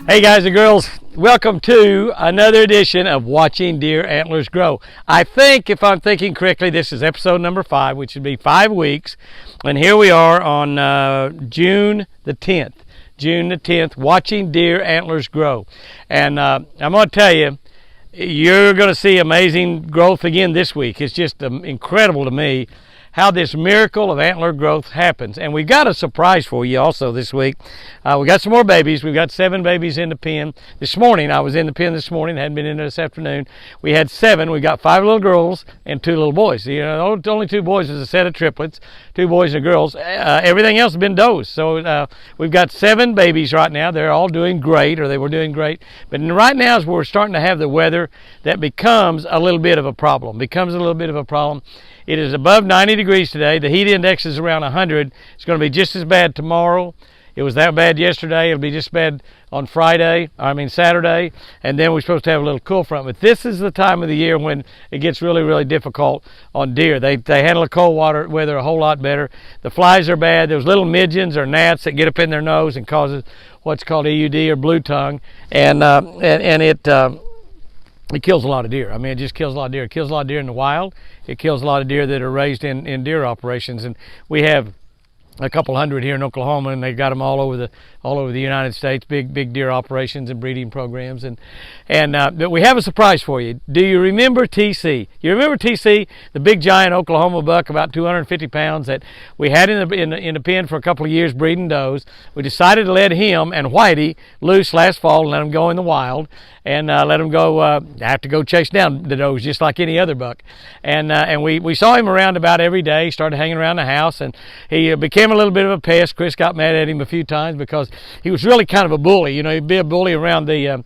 Hey guys and girls, welcome to another edition of Watching Deer Antlers Grow. I think, if I'm thinking correctly, this is episode number 5, which would be 5 weeks. And here we are on June the 10th. June the 10th, watching deer antlers grow. And I'm going to tell you, you're going to see amazing growth again this week. It's just incredible to me how this miracle of antler growth happens. And we've got a surprise for you also this week. We got some more babies. We've got 7 babies in the pen. This morning, I was in the pen this morning, hadn't been in there this afternoon. We had 7. We got 5 little girls and 2 little boys. You know, only 2 boys is a set of triplets, 2 boys and girls. Everything else has been does. So we've got 7 babies right now. They're all doing great, or they were doing great. But right now is where we're starting to have the weather that becomes a little bit of a problem. It is above 90 degrees today. The heat index is around 100. It's going to be just as bad tomorrow. It was that bad yesterday. It'll be just bad on Saturday. And then we're supposed to have a little cool front. But this is the time of the year when it gets really, really difficult on deer. They handle the cold weather a whole lot better. The flies are bad. There's little midgeons or gnats that get up in their nose and causes what's called EUD or blue tongue. And it kills a lot of deer. I mean, it just kills a lot of deer. It kills a lot of deer in the wild. It kills a lot of deer that are raised in deer operations. And we have a couple hundred here in Oklahoma, and they've got them all over the United States, big deer operations and breeding programs. But we have a surprise for you. Do you remember TC? You remember TC, the big giant Oklahoma buck, about 250 pounds, that we had in the pen for a couple of years breeding does? We decided to let him and Whitey loose last fall and let them go in the wild, and let them go have to go chase down the does just like any other buck. And we saw him around about every day. He started hanging around the house, and he became a little bit of a pest. Chris got mad at him a few times because he was really kind of a bully. You know, he'd be a bully around the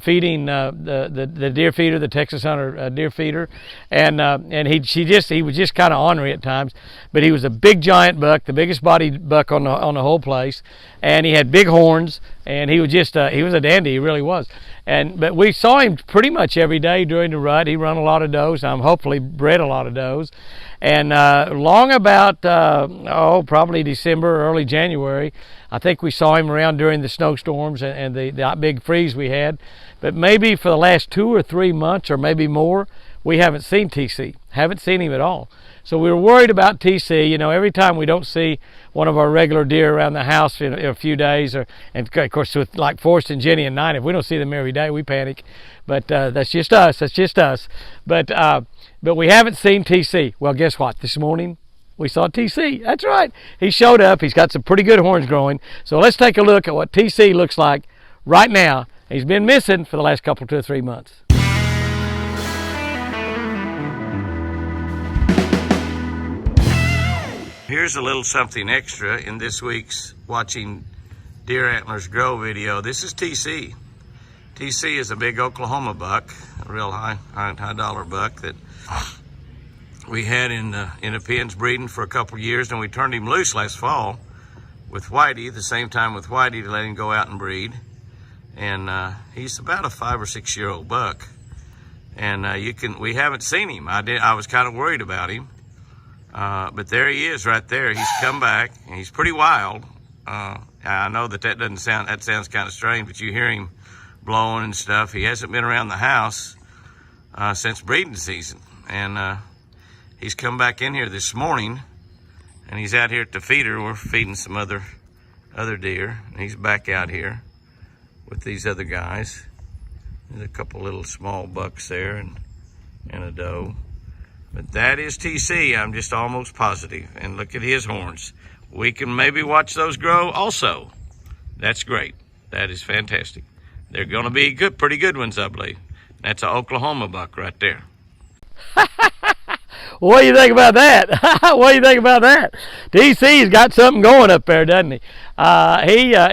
feeding, the deer feeder, the Texas Hunter deer feeder, and he was just kind of ornery at times. But he was a big giant buck, the biggest bodied buck on the whole place, and he had big horns, and he was a dandy. He really was. But we saw him pretty much every day during the rut. He run a lot of does. Hopefully bred a lot of does. And long about probably December or early January, I think we saw him around during the snowstorms and the big freeze we had. But maybe for the last 2 or 3 months or maybe more, we haven't seen TC. Haven't seen him at all. So we were worried about TC. You know, every time we don't see one of our regular deer around the house in a few days, and of course with like Forrest and Jenny and Nine, if we don't see them every day, we panic. But that's just us. But we haven't seen TC. Well, guess what? This morning we saw TC. That's right. He showed up. He's got some pretty good horns growing. So let's take a look at what TC looks like right now. He's been missing for the last 2 or 3 months. Here's a little something extra in this week's Watching Deer Antlers Grow video. This is TC. TC is a big Oklahoma buck, a real high dollar buck that we had in the pens breeding for a couple years, and we turned him loose last fall with Whitey, the same time with Whitey, to let him go out and breed. And he's about a 5 or 6 year old buck. And we haven't seen him. I was kind of worried about him. But there he is right there. He's come back, and he's pretty wild. I know that sounds kind of strange, but you hear him blowing and stuff. He hasn't been around the house since breeding season. And he's come back in here this morning, and he's out here at the feeder. We're feeding some other deer, and he's back out here with these other guys. There's a couple little small bucks there and a doe. But that is TC, I'm just almost positive. And look at his horns. We can maybe watch those grow also. That's great. That is fantastic. They're going to be pretty good ones, I believe. That's an Oklahoma buck right there. What do you think about that? What do you think about that? DC's got something going up there, doesn't he?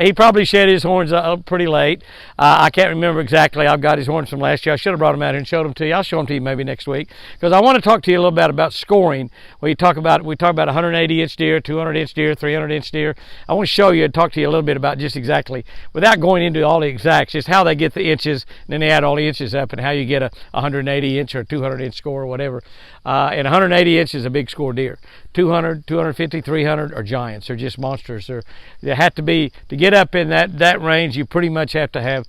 He probably shed his horns pretty late. I can't remember exactly. I've got his horns from last year. I should have brought them out here and showed them to you. I'll show them to you maybe next week, because I want to talk to you a little bit about scoring. We talk about 180-inch deer, 200-inch deer, 300-inch deer. I want to show you and talk to you a little bit about just exactly, without going into all the exacts, just how they get the inches, and then they add all the inches up, and how you get a 180-inch or 200-inch score or whatever. And 180 inches is a big score deer. 200, 250, 300 are giants. They're just monsters. They have to be, to get up in that range, you pretty much have to have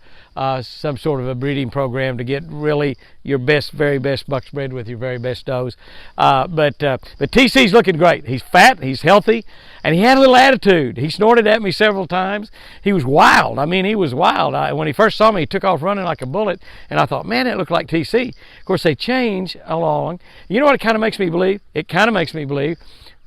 some sort of a breeding program to get really your best, very best bucks bred with your very best does. But TC's looking great. He's fat, he's healthy, and he had a little attitude. He snorted at me several times. He was wild. I mean, he was wild. When he first saw me, he took off running like a bullet, and I thought, man, that looked like TC. Of course, they change along. You know what it kind of makes me believe? It kind of makes me believe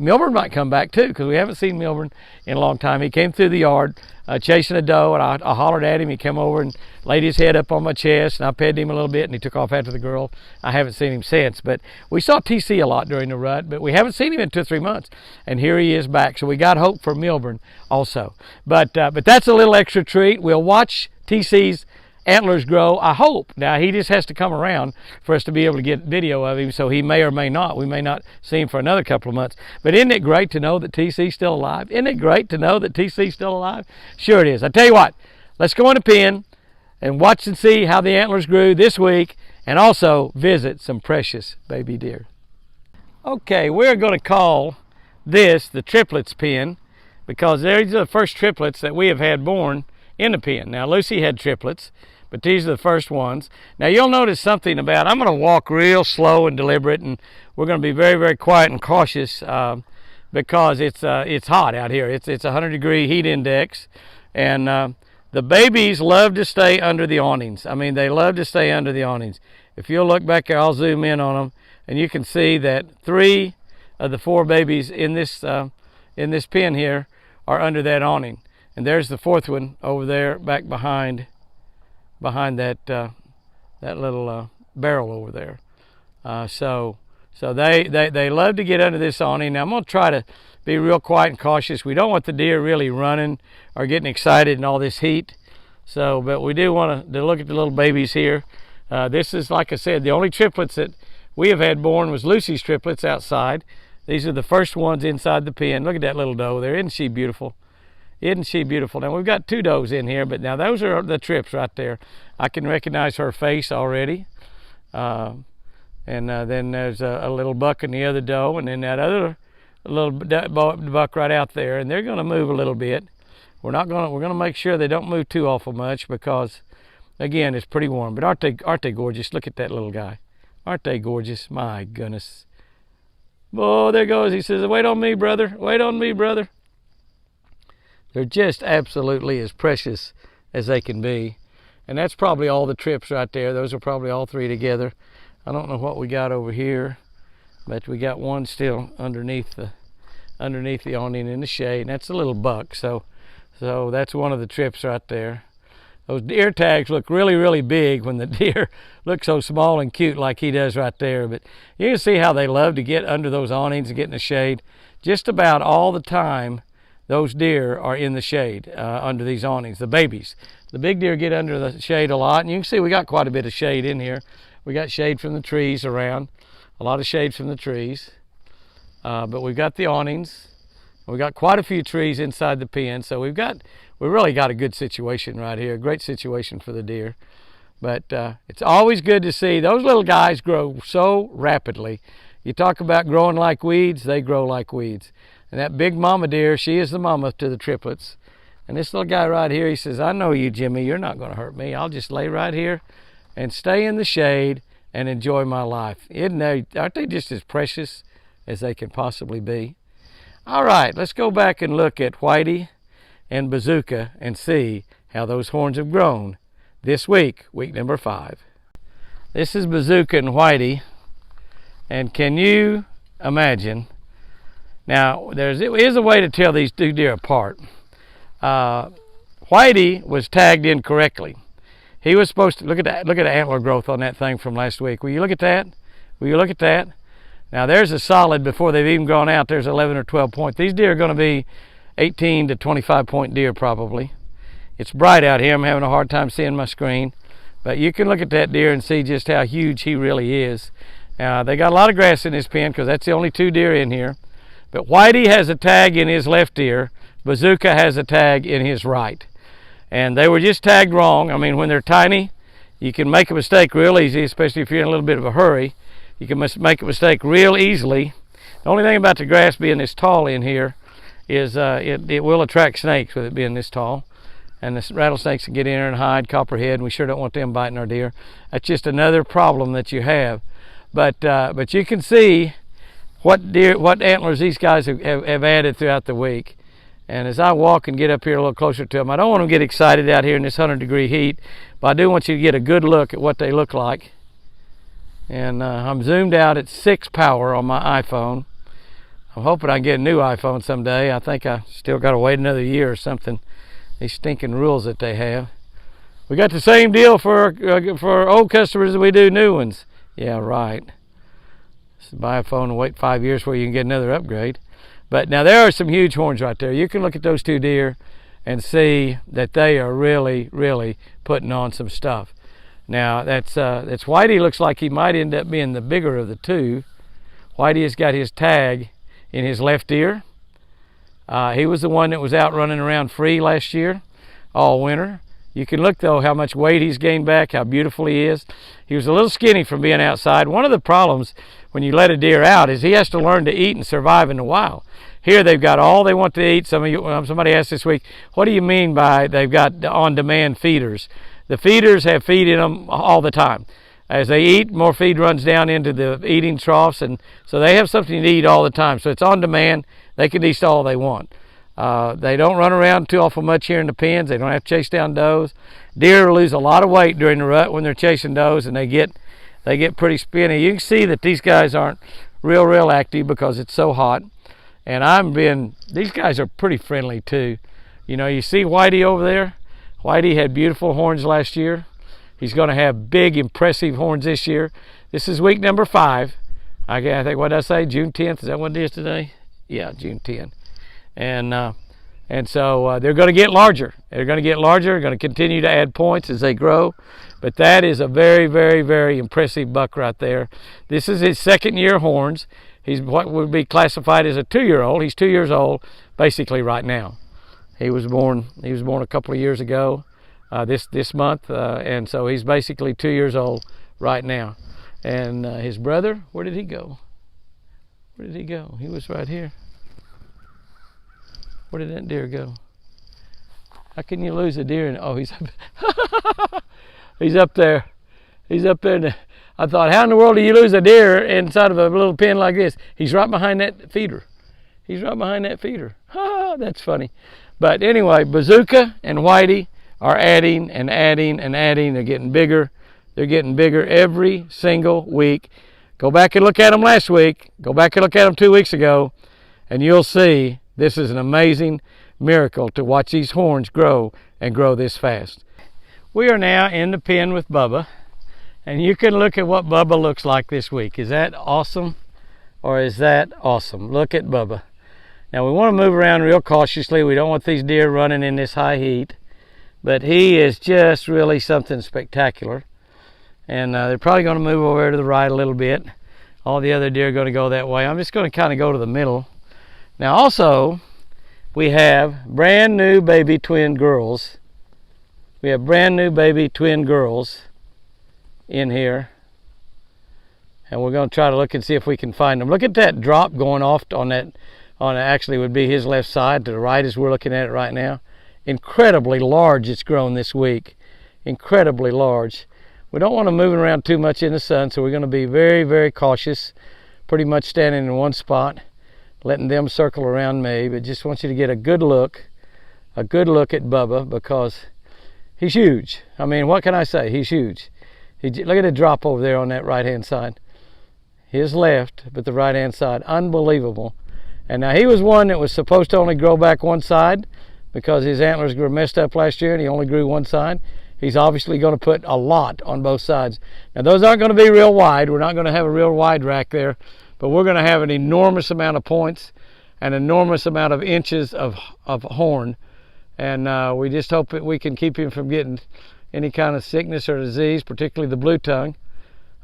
Milburn might come back too, because we haven't seen Milburn in a long time. He came through the yard chasing a doe, and I hollered at him. He came over and laid his head up on my chest, and I petted him a little bit, and he took off after the girl. I haven't seen him since, but we saw TC a lot during the rut, but we haven't seen him in 2 or 3 months, and here he is back. So we got hope for Milburn also. But that's a little extra treat. We'll watch TC's antlers grow, I hope. Now, he just has to come around for us to be able to get video of him, so he may or may not. We may not see him for another couple of months. But isn't it great to know that TC's still alive? Isn't it great to know that TC's still alive? Sure it is. I tell you what, let's go in the pen and watch and see how the antlers grew this week, and also visit some precious baby deer. Okay, we're going to call this the triplets pen, because these are the first triplets that we have had born in the pen. Now, Lucy had triplets, but these are the first ones. Now, you'll notice something about, I'm going to walk real slow and deliberate, and we're going to be very, very quiet and cautious because it's hot out here. It's 100-degree heat index, and the babies love to stay under the awnings. I mean, they love to stay under the awnings. If you'll look back there, I'll zoom in on them, and you can see that 3 of the 4 babies in this pen here are under that awning. And there's the 4th one over there, back behind that little barrel over there. So they love to get under this awning. Now, I'm going to try to be real quiet and cautious. We don't want the deer really running or getting excited in all this heat. So, but we do want to look at the little babies here. This is, like I said, the only triplets that we have had born was Lucy's triplets outside. These are the first ones inside the pen. Look at that little doe there. Isn't she beautiful? Isn't she beautiful? Now, we've got 2 does in here, but now those are the trips right there. I can recognize her face already. And then there's a little buck in the other doe, and then that other little buck right out there, and they're going to move a little bit. We're going to make sure they don't move too awful much, because again, it's pretty warm. But aren't they gorgeous? Look at that little guy. Aren't they gorgeous? My goodness. Oh, there goes. He says, "Wait on me, brother. Wait on me, brother." They're just absolutely as precious as they can be. And that's probably all the trips right there. Those are probably all 3 together. I don't know what we got over here, but we got one still underneath the awning in the shade. And that's a little buck. So that's one of the trips right there. Those deer tags look really, really big when the deer look so small and cute like he does right there. But you can see how they love to get under those awnings and get in the shade. Just about all the time, those deer are in the shade under these awnings, the babies. The big deer get under the shade a lot, and you can see we got quite a bit of shade in here. We got shade from the trees around, a lot of shade from the trees. But we've got the awnings. We got quite a few trees inside the pen, so we really got a good situation right here, a great situation for the deer. But it's always good to see those little guys grow so rapidly. You talk about growing like weeds, they grow like weeds. And that big mama deer, she is the mama to the triplets. And this little guy right here, he says, "I know you, Jimmy. You're not going to hurt me. I'll just lay right here and stay in the shade and enjoy my life." Aren't they just as precious as they can possibly be? All right, let's go back and look at Whitey and Bazooka and see how those horns have grown this week, week number 5. This is Bazooka and Whitey. And can you imagine? Now, there is a way to tell these 2 deer apart. Whitey was tagged incorrectly. He was supposed to, look at the antler growth on that thing from last week. Will you look at that? Will you look at that? Now, there's a solid, before they've even gone out, there's 11 or 12 point. These deer are going to be 18 to 25 point deer probably. It's bright out here. I'm having a hard time seeing my screen. But you can look at that deer and see just how huge he really is. They got a lot of grass in this pen because that's the only 2 deer in here. But Whitey has a tag in his left ear. Bazooka has a tag in his right. And they were just tagged wrong. I mean, when they're tiny, you can make a mistake real easy, especially if you're in a little bit of a hurry. You can make a mistake real easily. The only thing about the grass being this tall in here is it will attract snakes with it being this tall. And the rattlesnakes can get in there and hide, copperhead, and we sure don't want them biting our deer. That's just another problem that you have. But you can see what antlers these guys have added throughout the week. And as I walk and get up here a little closer to them, I don't want them to get excited out here in this 100-degree heat, but I do want you to get a good look at what they look like. And I'm zoomed out at 6 power on my iPhone. I'm hoping I can get a new iPhone someday. I think I still got to wait another year or something. These stinking rules that they have. We got the same deal for old customers as we do new ones. Yeah, right. Just buy a phone and wait 5 years before you can get another upgrade. But now there are some huge horns right there. You can look at those 2 deer and see that they are really, really putting on some stuff. Now that's Whitey. Looks like he might end up being the bigger of the 2. Whitey has got his tag in his left ear. He was the one that was out running around free last year, all winter. You can look though how much weight he's gained back, how beautiful he is. He was a little skinny from being outside. One of the problems when you let a deer out is he has to learn to eat and survive in the wild. Here they've got all they want to eat. Somebody asked this week, what do you mean by they've got on-demand feeders? The feeders have feed in them all the time. As they eat, more feed runs down into the eating troughs, and so they have something to eat all the time. So it's on demand. They can eat all they want. They don't run around too awful much here in the pens. They don't have to chase down does. Deer lose a lot of weight during the rut when they're chasing does, and they get pretty spinny. You can see that these guys aren't real active because it's so hot. And these guys are pretty friendly too. You know, you see Whitey over there? Whitey had beautiful horns last year. He's going to have big, impressive horns this year. This is week number 5. I think, what did I say? June 10th? Is that what it is today? Yeah, June 10th. And so they're going to get larger. They're going to get larger. They're going to continue to add points as they grow. But that is a very, very, very impressive buck right there. This is his 2nd year horns. He's what would be classified as a 2-year-old. He's 2 years old basically right now. He was born a couple of years ago. This month, and so he's basically 2 years old right now. And his brother, where did he go? Where did he go? He was right here. Where did that deer go? How can you lose a deer? Oh, he's up. He's up there. He's up there. I thought, how in the world do you lose a deer inside of a little pen like this? He's right behind that feeder. He's right behind that feeder. That's funny. But anyway, Bazooka and Whitey are adding and adding and adding. They're getting bigger. They're getting bigger every single week. Go back and look at them last week. Go back and look at them 2 weeks ago, and you'll see this is an amazing miracle to watch these horns grow and grow this fast. We are now in the pen with Bubba, and you can look at what Bubba looks like this week. Is that awesome, or is that awesome? Look at Bubba. Now we want to move around real cautiously. We don't want these deer running in this high heat. But he is just really something spectacular. And they're probably going to move over to the right a little bit. All the other deer are going to go that way. I'm just going to kind of go to the middle. Now also, we have brand new baby twin girls. We have brand new baby twin girls in here. And we're going to try to look and see if we can find them. Look at that drop going off on that, actually would be his left side to the right as we're looking at it right now. Incredibly large it's grown this week. Incredibly large. We don't want to move around too much in the sun, so we're going to be very, very cautious. Pretty much standing in one spot, letting them circle around me. But just want you to get a good look at Bubba, because he's huge. I mean, what can I say? He's huge. Look at the drop over there on that right-hand side. His left, but the right-hand side. Unbelievable. And now he was one that was supposed to only grow back one side, because his antlers were messed up last year and he only grew one side. He's obviously going to put a lot on both sides. Now those aren't going to be real wide. We're not going to have a real wide rack there, but we're going to have an enormous amount of points, an enormous amount of inches of horn. And we just hope that we can keep him from getting any kind of sickness or disease, particularly the blue tongue,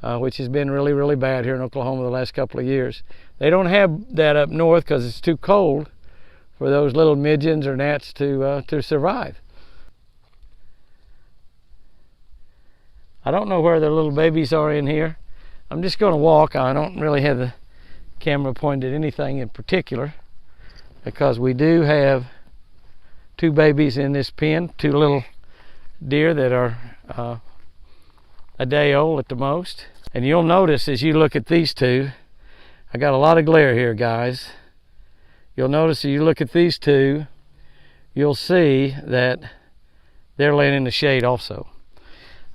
which has been really, really bad here in Oklahoma the last couple of years. They don't have that up north because it's too cold for those little midgeons or gnats to survive. I don't know where the little babies are in here. I'm just going to walk. I don't really have the camera pointed at anything in particular, because we do have 2 babies in this pen, 2 little deer that are a day old at the most. And you'll notice as you look at these 2, I got a lot of glare here, guys. You'll notice as you look at these 2, you'll see that they're laying in the shade also.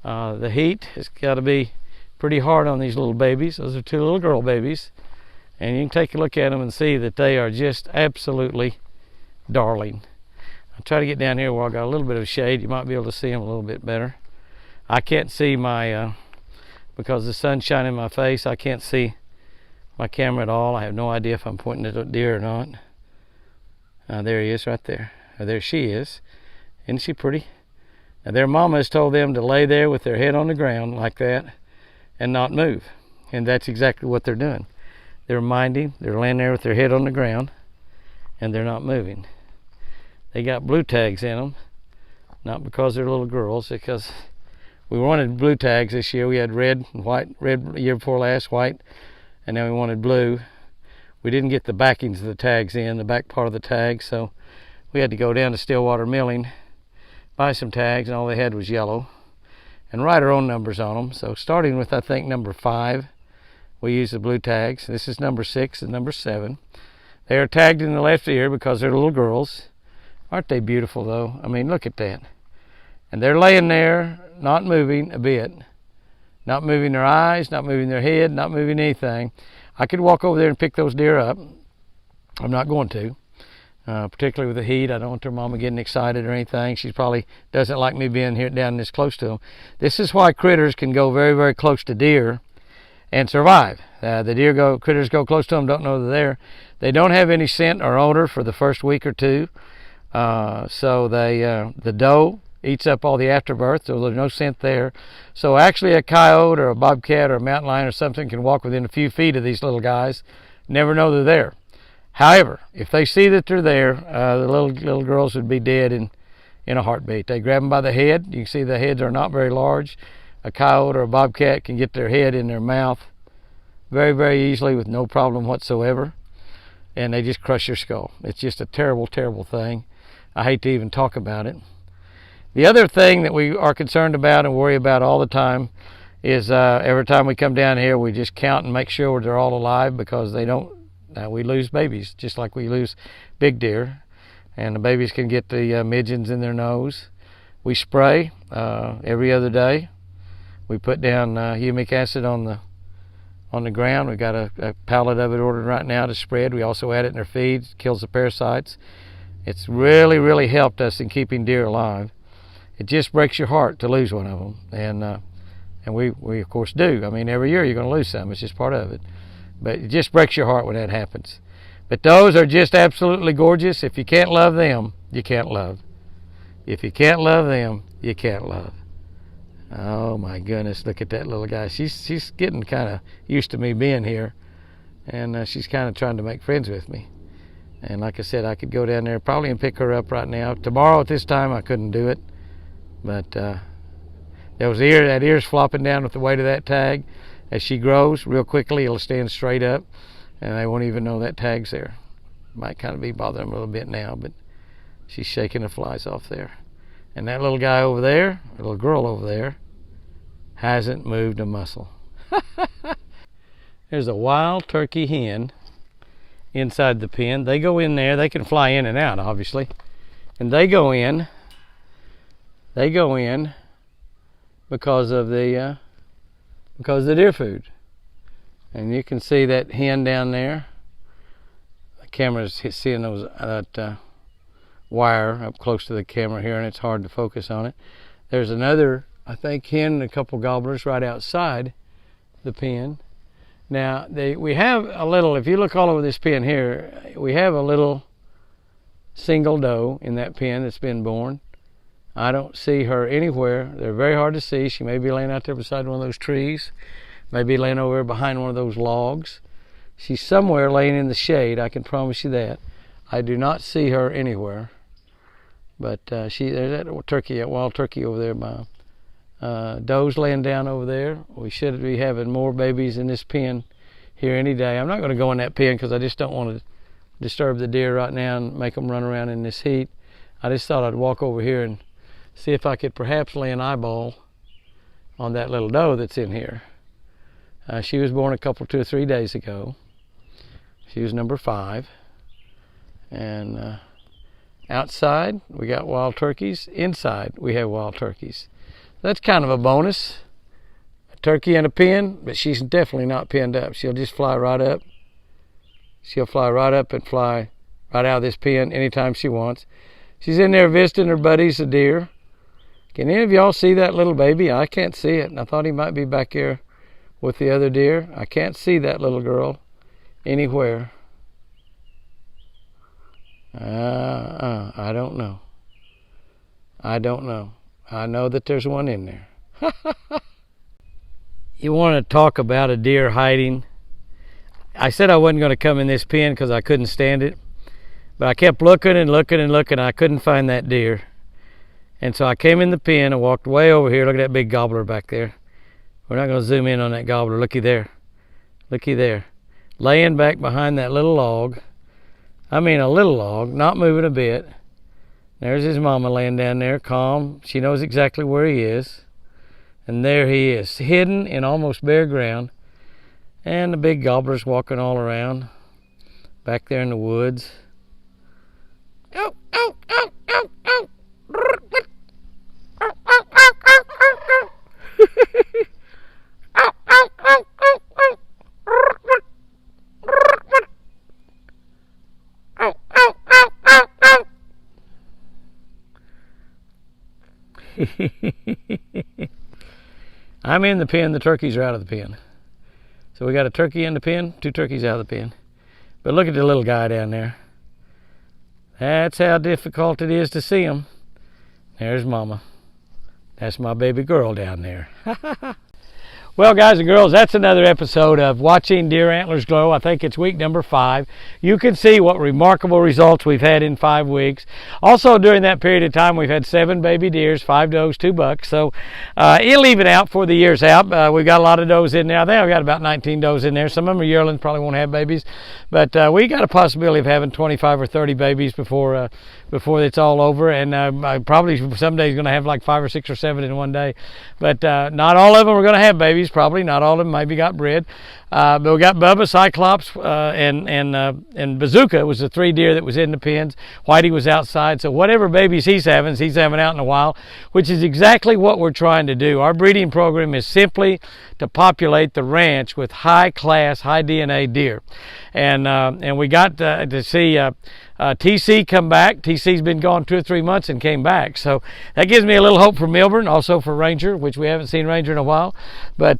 The heat has got to be pretty hard on these little babies. Those are 2 little girl babies, and you can take a look at them and see that they are just absolutely darling. I'll try to get down here where I got a little bit of shade. You might be able to see them a little bit better. I can't see my because the sun's shining in my face, I can't see my camera at all. I have no idea if I'm pointing at a deer or not. There he is right there. There she is. Isn't she pretty? Now, their mama has told them to lay there with their head on the ground like that and not move. And that's exactly what they're doing. They're minding. They're laying there with their head on the ground and they're not moving. They got blue tags in them, not because they're little girls, because we wanted blue tags this year. We had red and white, red the year before last, white, and then we wanted blue. We didn't get the backings of the tags in, the back part of the tag, so we had to go down to Stillwater Milling, buy some tags, and all they had was yellow, and write our own numbers on them. So starting with, I think, number 5, we use the blue tags. This is number 6 and number 7. They are tagged in the left ear because they're little girls. Aren't they beautiful, though? I mean, look at that. And they're laying there, not moving a bit. Not moving their eyes, not moving their head, not moving anything. I could walk over there and pick those deer up. I'm not going to. Particularly with the heat. I don't want their mama getting excited or anything. She probably doesn't like me being here down this close to them. This is why critters can go very, very close to deer and survive. Critters go close to them, don't know they're there. They don't have any scent or odor for the first week or 2. So the doe eats up all the afterbirth, so there's no scent there. So actually a coyote or a bobcat or a mountain lion or something can walk within a few feet of these little guys, never know they're there. However, if they see that they're there, the little girls would be dead in a heartbeat. They grab them by the head. You can see the heads are not very large. A coyote or a bobcat can get their head in their mouth very, very easily with no problem whatsoever, and they just crush your skull. It's just a terrible, terrible thing. I hate to even talk about it. The other thing that we are concerned about and worry about all the time is every time we come down here, we just count and make sure they're all alive, because they don't. We lose babies just like we lose big deer, and the babies can get the midges in their nose. We spray every other day. We put down humic acid on the ground. We've got a pallet of it ordered right now to spread. We also add it in their feeds, kills the parasites. It's really, really helped us in keeping deer alive. It just breaks your heart to lose one of them, and we of course do. I mean, every year you're going to lose some. It's just part of it. But it just breaks your heart when that happens. But those are just absolutely gorgeous. If you can't love them, you can't love. If you can't love them, you can't love. Oh my goodness, look at that little guy. She's getting kind of used to me being here, and she's kind of trying to make friends with me. And like I said, I could go down there probably and pick her up right now. Tomorrow at this time I couldn't do it, but that ear's flopping down with the weight of that tag. As she grows real quickly, it'll stand straight up, and they won't even know that tag's there. Might kind of be bothering them a little bit now, but she's shaking the flies off there. And that little guy over there, or little girl over there, hasn't moved a muscle. There's a wild turkey hen inside the pen. They go in there. They can fly in and out, obviously. And they go in because of the deer food. And you can see that hen down there. The camera's seeing that wire up close to the camera here, and it's hard to focus on it. There's another, I think, hen and a couple gobblers right outside the pen. Now we have a little, if you look all over this pen here, we have a little single doe in that pen that's been born. I don't see her anywhere. They're very hard to see. She may be laying out there beside one of those trees, maybe laying over behind one of those logs. She's somewhere laying in the shade, I can promise you that. I do not see her anywhere. But there's that turkey, that wild turkey over there by doe's laying down over there. We should be having more babies in this pen here any day. I'm not going to go in that pen because I just don't want to disturb the deer right now and make them run around in this heat. I just thought I'd walk over here and see if I could perhaps lay an eyeball on that little doe that's in here. She was born a couple, 2 or 3 days ago. She was number 5. And outside we got wild turkeys. Inside we have wild turkeys. That's kind of a bonus. A turkey in a pen, but she's definitely not penned up. She'll just fly right up. She'll fly right up and fly right out of this pen anytime she wants. She's in there visiting her buddies, the deer. Can any of y'all see that little baby? I can't see it. And I thought he might be back here with the other deer. I can't see that little girl anywhere. I don't know. I don't know. I know that there's one in there. You want to talk about a deer hiding? I said I wasn't going to come in this pen because I couldn't stand it. But I kept looking and looking and looking. I couldn't find that deer. And so I came in the pen and walked way over here. Look at that big gobbler back there. We're not going to zoom in on that gobbler. Looky there. Looky there. Laying back behind that little log. I mean a little log, not moving a bit. There's his mama laying down there, calm. She knows exactly where he is. And there he is, hidden in almost bare ground. And the big gobbler's walking all around back there in the woods. Oh, oh, oh, oh, oh. I'm in the pen, the turkeys are out of the pen. So we got a turkey in the pen, 2 turkeys out of the pen. But look at the little guy down there. That's how difficult it is to see him. There's Mama. That's my baby girl down there. Well, guys and girls, that's another episode of Watching Deer Antlers Glow. I think it's week number 5. You can see what remarkable results we've had in 5 weeks. Also, during that period of time, we've had 7 baby deers, 5 does, 2 bucks. So it'll even out for the year's out. We've got a lot of does in there. I think I've got about 19 does in there. Some of them are yearlings, probably won't have babies. But we got a possibility of having 25 or 30 babies before it's all over. And I probably someday is going to have like 5 or 6 or 7 in one day. But not all of them are going to have babies. Probably not all of them maybe got bred, but we got Bubba, Cyclops, and Bazooka was the 3 deer that was in the pens. Whitey was outside, so whatever babies he's having out in the wild, which is exactly what we're trying to do. Our breeding program is simply to populate the ranch with high class, high DNA deer, and we got to see TC come back. TC's been gone 2 or 3 months and came back, so that gives me a little hope for Milburn, also for Ranger, which we haven't seen Ranger in a while. But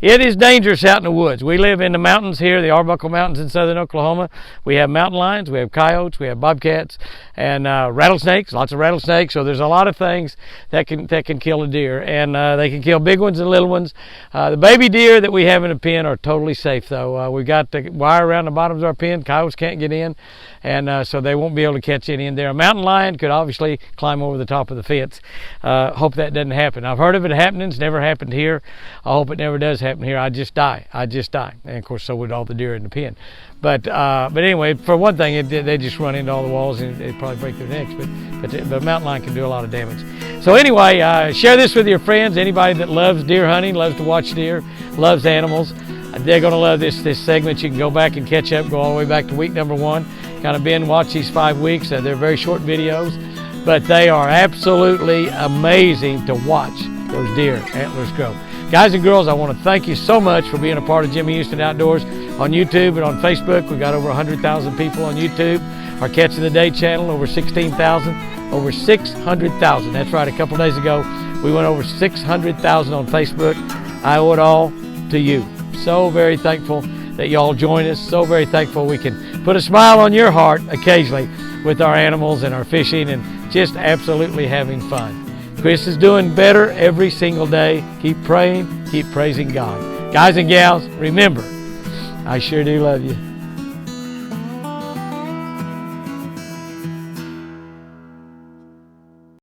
it is dangerous out in the woods. We live in the mountains here, the Arbuckle Mountains in southern Oklahoma. We have mountain lions, we have coyotes, we have bobcats, and rattlesnakes, lots of rattlesnakes. So there's a lot of things that can kill a deer, and they can kill big ones and little ones. The baby deer that we have in a pen are totally safe, though. We've got the wire around the bottoms of our pen. Coyotes can't get in, and so they won't be able to catch any in there. A mountain lion could obviously climb over the top of the fence. Hope that doesn't happen. I've heard of it happening. It's never happened here. I hope it never does happen here. I'd just die. And of course, so would all the deer in the pen. But anyway, for one thing, they just run into all the walls and they'd probably break their necks. But a mountain lion can do a lot of damage. So anyway, share this with your friends. Anybody that loves deer hunting, loves to watch deer, loves animals, they're going to love this segment. You can go back and catch up, go all the way back to week number 1. Kind of binge watch these 5 weeks. They're very short videos, but they are absolutely amazing to watch those deer antlers grow. Guys and girls, I want to thank you so much for being a part of Jimmy Houston Outdoors on YouTube and on Facebook. We got over 100,000 people on YouTube. Our Catch of the Day channel, over 16,000, over 600,000. That's right, a couple days ago, we went over 600,000 on Facebook. I owe it all to you. So very thankful that y'all join us. So very thankful we can put a smile on your heart occasionally with our animals and our fishing and just absolutely having fun. Chris is doing better every single day. Keep praying, keep praising God. Guys and gals, remember, I sure do love you.